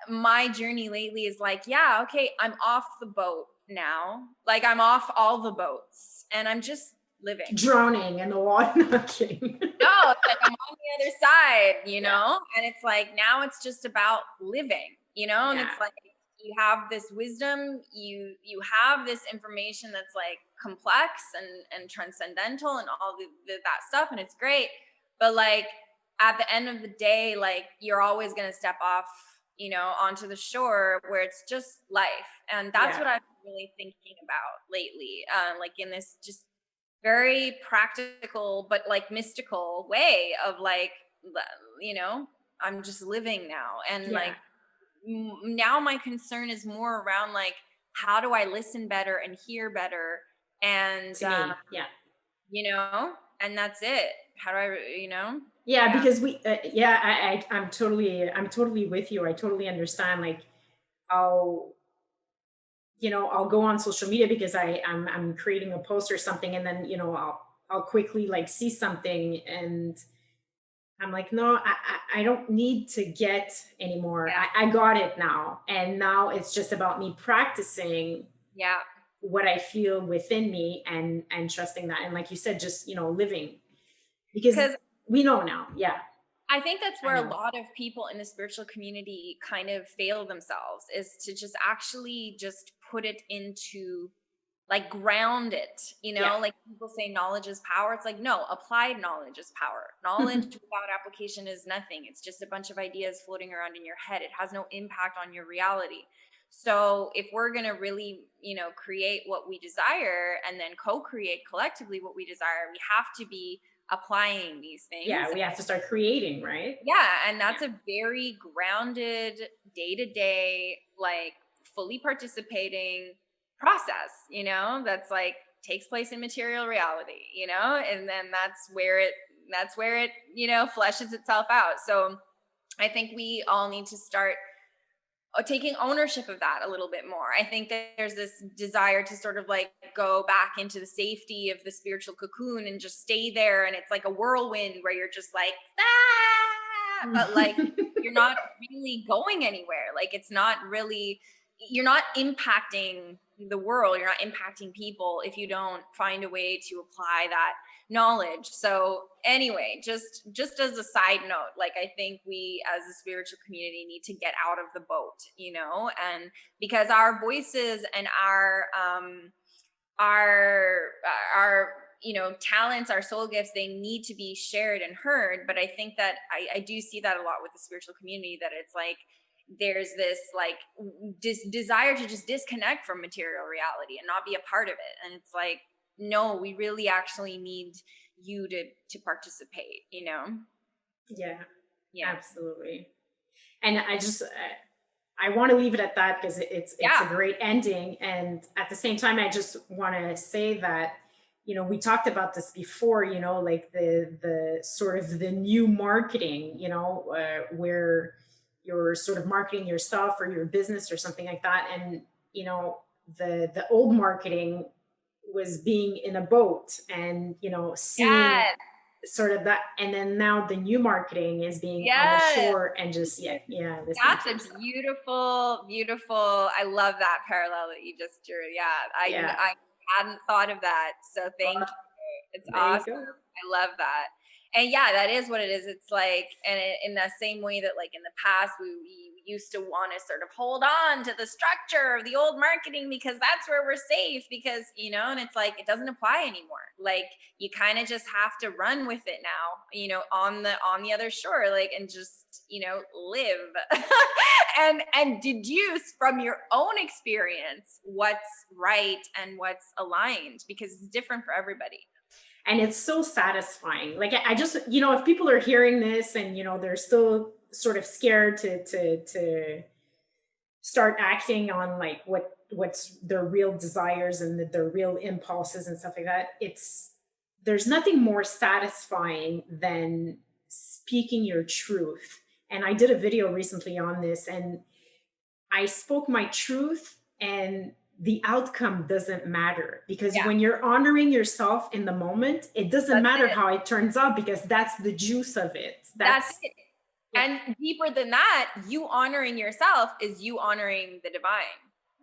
my journey lately is like, yeah, okay, I'm off the boat now. Like I'm off all the boats and I'm just living. Drowning in the water. Not kidding. No, it's like I'm on the other side, Yeah, and it's like now it's just about living, and yeah, it's like you have this wisdom, you have this information that's like complex and transcendental and all that stuff, and it's great. But like at the end of the day, like you're always gonna step off, onto the shore where it's just life. And that's yeah. what I've been really thinking about lately. Like in this just very practical but like mystical way of like you know I'm just living now, and Yeah, like now my concern is more around like how do I listen better and hear better, and to me, yeah. and that's it. How do I Yeah, yeah, because yeah, I'm totally with you. I totally understand. Like, I'll, I'll go on social media because I'm creating a post or something, and then, I'll quickly like see something, and I'm like, no, I don't need to get anymore. yeah, I got it now. And now it's just about me practicing yeah, what I feel within me, and trusting that. And like you said, just, living, because because we know now. Yeah, I think that's I where a know. lot of people in the spiritual community kind of fail themselves, is to just actually just put it into, like, ground it, Yeah. like people say knowledge is power. It's like, no, applied knowledge is power. Knowledge without application is nothing. It's just a bunch of ideas floating around in your head. It has no impact on your reality. So if we're going to really, create what we desire and then co-create collectively what we desire, we have to be applying these things. Yeah, we have to start creating, right? Yeah, and Yeah. that's a very grounded, day to day, like fully participating process, that's like takes place in material reality, and then that's where it, fleshes itself out. So I think we all need to start taking ownership of that a little bit more. I think that there's this desire to sort of like go back into the safety of the spiritual cocoon and just stay there. And it's like a whirlwind where you're just like, ah, but like you're not really going anywhere. Like it's not really, you're not impacting the world. You're not impacting people if you don't find a way to apply that knowledge. So anyway, just as a side note, like I think we as a spiritual community need to get out of the boat, and because our voices and our our talents, our soul gifts, they need to be shared and heard. But I think that I do see that a lot with the spiritual community, that it's like there's this like desire to just disconnect from material reality and not be a part of it, and it's like, no, we really actually need you to participate, Yeah, yeah, absolutely. And I want to leave it at that because it's a yeah, great ending. And at the same time, I just want to say that, we talked about this before, like the sort of the new marketing, where you're sort of marketing yourself or your business or something like that. And, the old marketing was being in a boat, and, seeing yes, sort of that. And then now the new marketing is being on the yes. shore and just, yeah, yeah, listening That's to a yourself. beautiful. I love that parallel that you just drew. Yeah, Yeah. I hadn't thought of that. So thank Well, you. It's there you awesome. go. I love that. And yeah, that is what it is. It's like, and in the same way that like in the past, we used to want to sort of hold on to the structure of the old marketing because that's where we're safe, because, and it's like, it doesn't apply anymore. Like you kind of just have to run with it now, on the other shore, like, and just, live and deduce from your own experience what's right and what's aligned, because it's different for everybody. And it's so satisfying. Like I just, if people are hearing this and they're still sort of scared to start acting on like what's their real desires and their real impulses and stuff like that, there's nothing more satisfying than speaking your truth. And I did a video recently on this, and I spoke my truth, and the outcome doesn't matter, because Yeah, when you're honoring yourself in the moment, it doesn't that's matter it. how it turns out, because that's the juice of it. That's That's it. yeah, And deeper than that, you honoring yourself is you honoring the divine,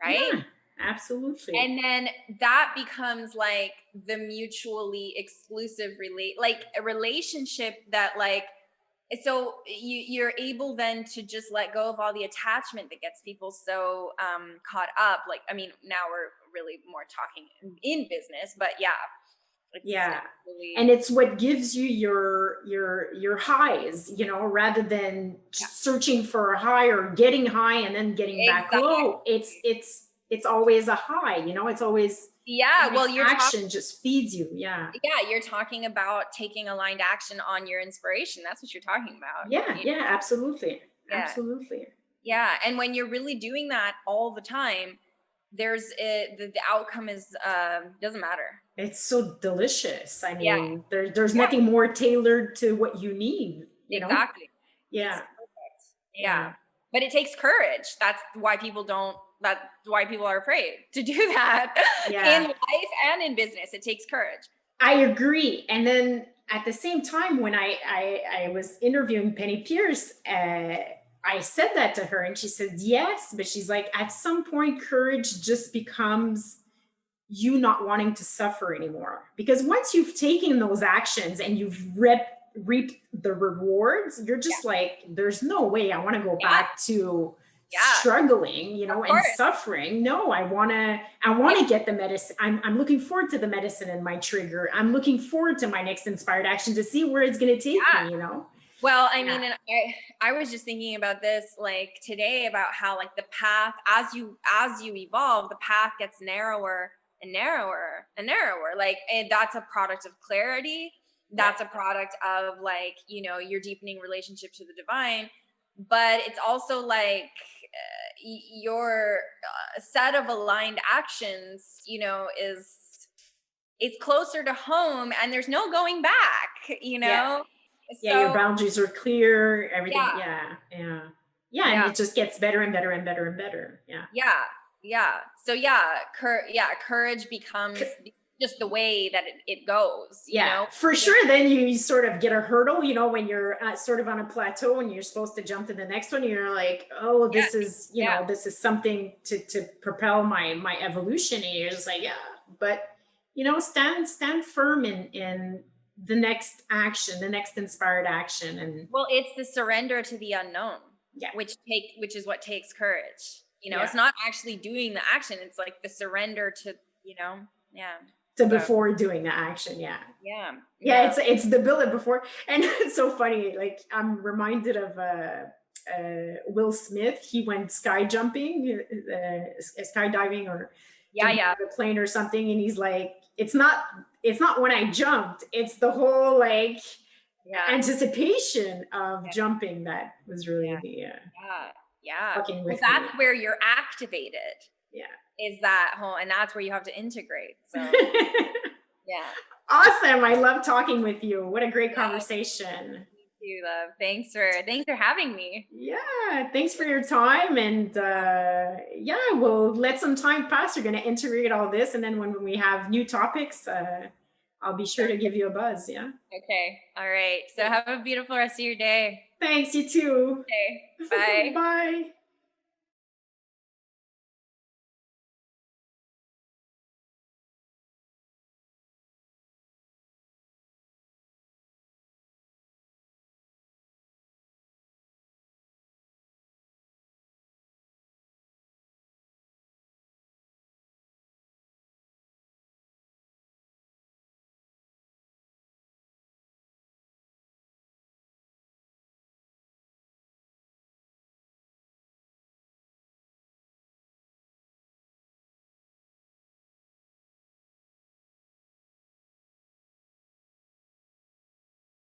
right? yeah, absolutely. And then that becomes like the mutually exclusive like a relationship that like, so you're able then to just let go of all the attachment that gets people so caught up. Like, I mean, now we're really more talking in business, but yeah, Yeah. it's And really, it's what gives you your highs, rather than yeah, just searching for a high or getting high and then getting back low. exactly. It's always a high, it's always the Yeah, well, next action just feeds you. Yeah. you're talking about taking aligned action on your inspiration. That's what you're talking about. Yeah, yeah, absolutely. Yeah. Absolutely. Yeah. And when you're really doing that all the time, the outcome is doesn't matter. It's so delicious. I Yeah. mean, there's Yeah. nothing more tailored to what you need. Exactly. It's Yeah. perfect. Yeah. Yeah. But it takes courage. That's why people are afraid to do that in Yeah. life and in business. It takes courage. I agree. And then at the same time, when I was interviewing Penny Pierce, I said that to her, and she said yes, but she's like, at some point, courage just becomes you not wanting to suffer anymore, because once you've taken those actions and you've reaped the rewards, you're Yeah. just like, there's no way I want to go Yeah. back to Yeah. struggling, Of and course. suffering. No, I want to get the medicine. I'm looking forward to the medicine and my trigger. I'm looking forward to my next inspired action to see where it's going to take Yeah. me. Well, I Yeah. mean, and I was just thinking about this like today, about how like the path, as you evolve, the path gets narrower and narrower and narrower. Like, and that's a product of clarity. Yeah. That's a product of like, your deepening relationship to the divine. But it's also like your set of aligned actions, it's closer to home, and there's no going back, Yeah. Yeah, your so boundaries are clear, everything. yeah, Yeah. Yeah. Yeah, and yeah, it just gets better and better and better and better. Yeah. yeah, yeah. So yeah, courage becomes just the way that it goes, Yeah, for sure. Then you sort of get a hurdle, when you're sort of on a plateau and you're supposed to jump to the next one. You're like, oh, Yeah, this is, yeah, this is something to propel my evolution. And you're just like, yeah, but stand firm in the next action, the next inspired action, and well, it's the surrender to the unknown, yeah, which is what takes courage. yeah. It's not actually doing the action, it's like the surrender to, yeah. So So before doing the action, yeah. yeah, Yeah, yeah, it's the bullet before. And it's so funny, like I'm reminded of Will Smith. He went sky jumping, skydiving, or yeah, jumping yeah, out of a plane or something, and he's like, it's not when I jumped, it's the whole like yeah, anticipation of yeah, jumping that was really yeah, the yeah, yeah. fucking Well, with that's me. where you're activated, Yeah. is that whole, and that's where you have to integrate. So yeah. Awesome. I love talking with you. What a great Yeah, conversation. you love. Thanks for having me. Yeah, thanks for your time. And yeah, we'll let some time pass. We're going to integrate all this. And then when we have new topics, I'll be sure to give you a buzz. Yeah. Okay. All right. So have a beautiful rest of your day. Thanks, you too. Okay. Bye. Bye.